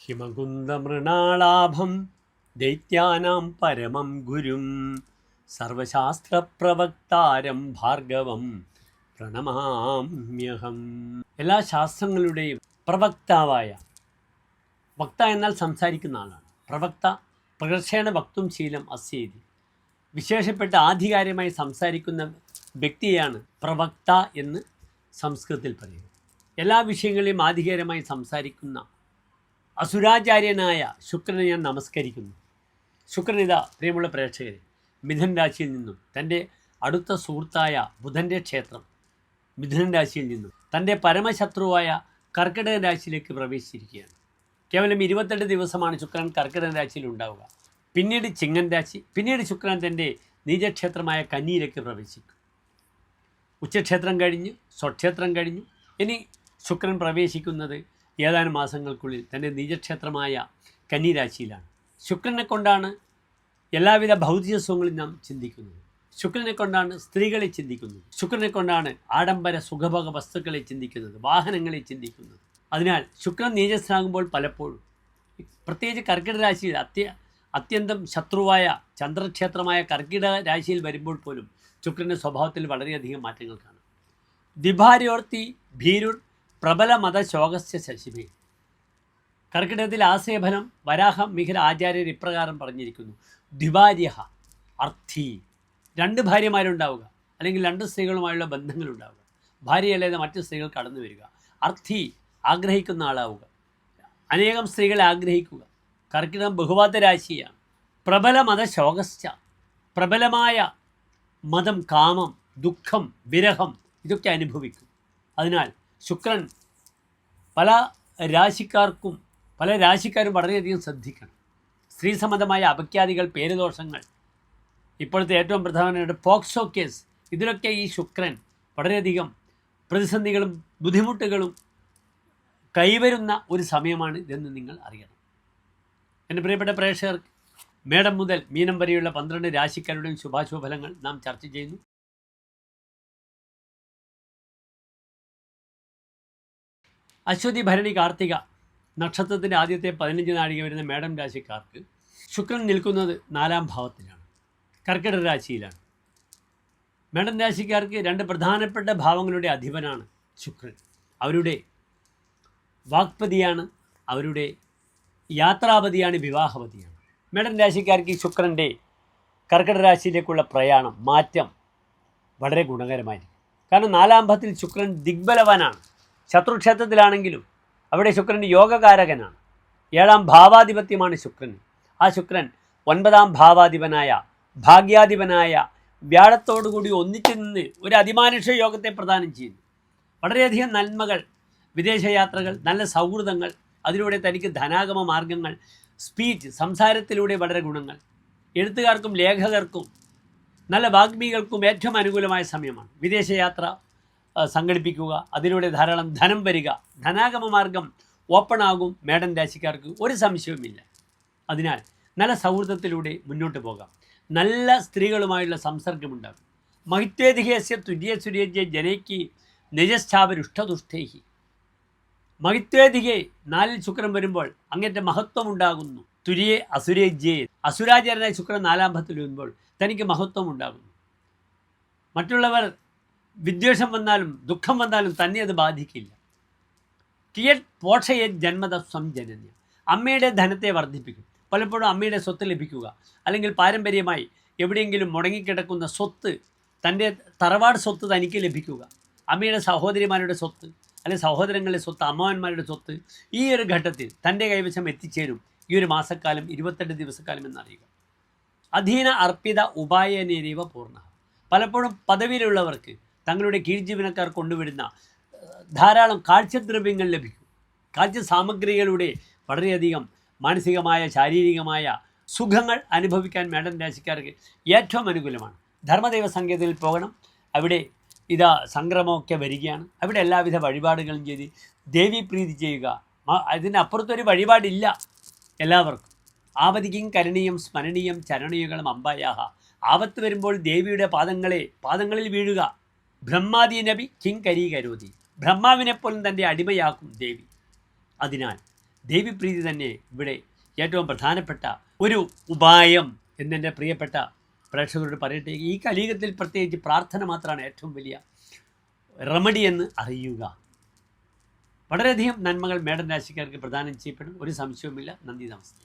ഹിമകുന്ദമൃണാളാഭം ദൈത്യാനാം പരമം ഗുരും സർവശാസ്ത്രപ്രവക്താരം ഭാർഗവം പ്രണമാമ്യഹം. എല്ലാ ശാസ്ത്രങ്ങളുടെയും പ്രവക്താവായ, വക്ത എന്നാൽ സംസാരിക്കുന്ന ആളാണ്. പ്രവക്ത പ്രകർഷേണ വക്തും ശീലം അസ്യേതി. വിശേഷപ്പെട്ട ആധികാരികമായി സംസാരിക്കുന്ന വ്യക്തിയെയാണ് പ്രവക്ത എന്ന് സംസ്കൃതത്തിൽ പറയുന്നത്. എല്ലാ വിഷയങ്ങളെയും ആധികാരികമായി സംസാരിക്കുന്ന അസുരാചാര്യനായ ശുക്രനെ ഞാൻ നമസ്കരിക്കുന്നു. ശുക്രനിത, പ്രിയമുള്ള പ്രേക്ഷകരെ, മിഥുൻ രാശിയിൽ നിന്നും തൻ്റെ അടുത്ത സുഹൃത്തായ ബുധൻ്റെ ക്ഷേത്രം മിഥുൻ രാശിയിൽ നിന്നും തൻ്റെ പരമശത്രുവായ കർക്കിടക രാശിയിലേക്ക് പ്രവേശിച്ചിരിക്കുകയാണ്. കേവലം 28 ദിവസമാണ് ശുക്രൻ കർക്കിടക രാശിയിൽ ഉണ്ടാവുക. പിന്നീട് ചിങ്ങൻ രാശി, പിന്നീട് ശുക്രൻ തൻ്റെ നീചക്ഷേത്രമായ കന്നിയിലേക്ക് പ്രവേശിക്കും. ഉച്ചക്ഷേത്രം കഴിഞ്ഞ് സ്വക്ഷേത്രം കഴിഞ്ഞു ഇനി ശുക്രൻ പ്രവേശിക്കുന്നത് ഏതാനും മാസങ്ങൾക്കുള്ളിൽ തൻ്റെ നീചക്ഷേത്രമായ കന്നിരാശിയിലാണ്. ശുക്രനെ കൊണ്ടാണ് എല്ലാവിധ ഭൗതിക സുഖങ്ങളും നാം ചിന്തിക്കുന്നത്. ശുക്രനെ കൊണ്ടാണ് സ്ത്രീകളെ ചിന്തിക്കുന്നത്. ശുക്രനെ കൊണ്ടാണ് ആഡംബര സുഖഭോഗ വസ്തുക്കളെ ചിന്തിക്കുന്നത്, വാഹനങ്ങളെ ചിന്തിക്കുന്നത്. അതിനാൽ ശുക്രൻ നീചസ്ഥനാകുമ്പോൾ പലപ്പോഴും, പ്രത്യേകിച്ച് കർക്കിടക രാശിയിൽ അത്യന്തം ശത്രുവായ ചന്ദ്രക്ഷേത്രമായ കർക്കിടക രാശിയിൽ വരുമ്പോൾ പോലും ശുക്രൻ്റെ സ്വഭാവത്തിൽ വളരെയധികം മാറ്റങ്ങൾ കാണാം. ദിഭാര്യോർത്തി ഭീരുർ പ്രബല മതശോകസ്യ ശശിമേ. കർക്കിടകത്തിൽ ആശയഫലം വരാഹ മിഹിര ആചാര്യർ ഇപ്രകാരം പറഞ്ഞിരിക്കുന്നു: ദ്വിഭാര്യ അർത്ഥി. 2 ഭാര്യമാരുണ്ടാവുക, അല്ലെങ്കിൽ 2 സ്ത്രീകളുമായുള്ള ബന്ധങ്ങളുണ്ടാവുക. ഭാര്യയല്ലാതെ മറ്റു സ്ത്രീകൾ കടന്നു വരിക. അർത്ഥി, ആഗ്രഹിക്കുന്ന ആളാവുക, അനേകം സ്ത്രീകളെ ആഗ്രഹിക്കുക. കർക്കിടകം ബഹുവാദ രാശിയാണ്. പ്രബല മതശോകശ്ച, പ്രബലമായ മതം, കാമം, ദുഃഖം, വിരഹം ഇതൊക്കെ അനുഭവിക്കും. അതിനാൽ ശുക്രൻ പല രാശിക്കാരും വളരെയധികം ശ്രദ്ധിക്കണം. സ്ത്രീ സംബന്ധമായ അപഖ്യാതികൾ, പേരുദോഷങ്ങൾ, ഇപ്പോഴത്തെ ഏറ്റവും പ്രധാനമായിട്ട് പോക്സോ കേസ്, ഇതിലൊക്കെ ഈ ശുക്രൻ വളരെയധികം പ്രതിസന്ധികളും ബുദ്ധിമുട്ടുകളും കൈവരുന്ന ഒരു സമയമാണ് ഇതെന്ന് നിങ്ങൾ അറിയണം. എൻ്റെ പ്രിയപ്പെട്ട പ്രേക്ഷകർക്ക്, മേടം മുതൽ മീനം വരെയുള്ള 12 രാശിക്കാരുടെയും ശുഭാശുഭഫലങ്ങൾ നാം ചർച്ച ചെയ്യുന്നു. അശ്വതി, ഭരണി, കാർത്തിക നക്ഷത്രത്തിൻ്റെ ആദ്യത്തെ 15 നാഴിക വരുന്ന മേടം രാശിക്കാർക്ക് ശുക്രൻ നിൽക്കുന്നത് 4-ാം ഭാവത്തിലാണ്, കർക്കിടക രാശിയിലാണ്. മേടം രാശിക്കാർക്ക് 2 പ്രധാനപ്പെട്ട ഭാവങ്ങളുടെ അധിപനാണ് ശുക്രൻ. അവരുടെ വാക്പതിയാണ്, അവരുടെ യാത്രാപതിയാണ്, വിവാഹപതിയാണ്. മേടം രാശിക്കാർക്ക് ഈ ശുക്രൻ്റെ കർക്കിടക രാശിയിലേക്കുള്ള പ്രയാണം, മാറ്റം വളരെ ഗുണകരമായിരിക്കും. കാരണം 4-ാം ഭാവത്തിൽ ശുക്രൻ ദിഗ്ബലവാനാണ്. ശത്രുക്ഷേത്രത്തിലാണെങ്കിലും അവിടെ ശുക്രൻ യോഗകാരകനാണ്. 7-ാം ഭാവാധിപത്യമാണ് ശുക്രൻ. ആ ശുക്രൻ 9-ാം ഭാവാധിപനായ ഭാഗ്യാധിപനായ വ്യാഴത്തോടുകൂടി ഒന്നിച്ചു നിന്ന് ഒരു അതിമാനുഷ്യ യോഗത്തെ പ്രദാനം ചെയ്യുന്നു. വളരെയധികം നന്മകൾ, വിദേശയാത്രകൾ, നല്ല സൗഹൃദങ്ങൾ, അതിലൂടെ തനിക്ക് ധനാഗമ മാർഗങ്ങൾ, സ്പീച്ച്, സംസാരത്തിലൂടെ വളരെ ഗുണങ്ങൾ. എഴുത്തുകാർക്കും ലേഖകർക്കും നല്ല വാഗ്മികൾക്കും ഏറ്റവും അനുകൂലമായ സമയമാണ്. വിദേശയാത്ര സംഘടിപ്പിക്കുക, അതിലൂടെ ധാരാളം ധനം വരിക, ധനാഗമ മാർഗം ഓപ്പണാകും. മേടൻ രാശിക്കാർക്ക് ഒരു സംശയവുമില്ല. അതിനാൽ നല്ല സൗഹൃദത്തിലൂടെ മുന്നോട്ട് പോകാം. നല്ല സ്ത്രീകളുമായുള്ള സംസർഗമുണ്ടാകും. മഹിത്വേധികേസ്യ തുര്യസുരേജ്യ ജനയ്ക്ക് നിജസ്ഥാപരുഷ്ടതുഷ്ടേഹി. മഹിത്വേധികെ 4-ൽ ശുക്രൻ വരുമ്പോൾ അങ്ങേറ്റ മഹത്വമുണ്ടാകുന്നു. തുര്യേ അസുരേജ്യേ, അസുരാചാരനായ ശുക്രൻ 4-ാം ഭാവത്തിൽ വരുമ്പോൾ തനിക്ക് മഹത്വം ഉണ്ടാകുന്നു. മറ്റുള്ളവർ വിദ്വേഷം വന്നാലും ദുഃഖം വന്നാലും തന്നെ അത് ബാധിക്കില്ല. കിയത് പോഷയെ ജന്മതസ്വം ജനന്യ. അമ്മയുടെ ധനത്തെ വർദ്ധിപ്പിക്കും. പലപ്പോഴും അമ്മയുടെ സ്വത്ത് ലഭിക്കുക, അല്ലെങ്കിൽ പാരമ്പര്യമായി എവിടെയെങ്കിലും മുടങ്ങിക്കിടക്കുന്ന സ്വത്ത്, തൻ്റെ തറവാട് സ്വത്ത് തനിക്ക് ലഭിക്കുക, അമ്മയുടെ സഹോദരിമാരുടെ സ്വത്ത് അല്ലെങ്കിൽ സഹോദരങ്ങളുടെ സ്വത്ത്, അമ്മാവന്മാരുടെ സ്വത്ത് ഈ ഒരു ഘട്ടത്തിൽ തൻ്റെ കൈവശം എത്തിച്ചേരും. ഈ ഒരു മാസക്കാലം, 28 ദിവസക്കാലം എന്നറിയുക. അധീന അർപ്പിത ഉപായനേരീവ പൂർണ്ണ. പലപ്പോഴും പദവിയിലുള്ളവർക്ക് തങ്ങളുടെ കീഴ്ജീവനക്കാർ കൊണ്ടുവരുന്ന ധാരാളം കാഴ്ചദ്രവ്യങ്ങൾ ലഭിക്കും. കാഴ്ച സാമഗ്രികളുടെ വളരെയധികം മാനസികമായ, ശാരീരികമായ സുഖങ്ങൾ അനുഭവിക്കാൻ മേടൻ രാശിക്കാർക്ക് ഏറ്റവും അനുകൂലമാണ്. ധർമ്മദൈവ സങ്കേതത്തിൽ പോകണം. അവിടെ ഇതാ സംക്രമമൊക്കെ വരികയാണ്. അവിടെ എല്ലാവിധ വഴിപാടുകളും ചെയ്ത് ദേവീപ്രീതി ചെയ്യുക. അതിനപ്പുറത്തൊരു വഴിപാടില്ല എല്ലാവർക്കും. ആപതിക്കും കരണീയം സ്മരണീയം ചരണീയങ്ങളും അമ്പായാഹ. ആപത്ത് വരുമ്പോൾ ദേവിയുടെ പാദങ്ങളിൽ വീഴുക. ബ്രഹ്മാദി നബി കിം കരീകരോതി. ബ്രഹ്മാവിനെപ്പോലും തൻ്റെ അടിമയാക്കും ദേവി. അതിനാൽ ദൈവപ്രീതി തന്നെ ഇവിടെ ഏറ്റവും പ്രധാനപ്പെട്ട ഒരു ഉപായം എന്നെൻ്റെ പ്രിയപ്പെട്ട പ്രേക്ഷകരോട് പറയട്ടെ. ഈ കലിയുഗത്തിൽ പ്രത്യേകിച്ച് പ്രാർത്ഥന മാത്രമാണ് ഏറ്റവും വലിയ റെമഡി എന്ന് അറിയുക. വളരെയധികം നന്മകൾ മേടൻ രാശിക്കാർക്ക് പ്രദാനം ചെയ്യപ്പെടും, ഒരു സംശയവുമില്ല. നന്ദി, നമസ്തേ.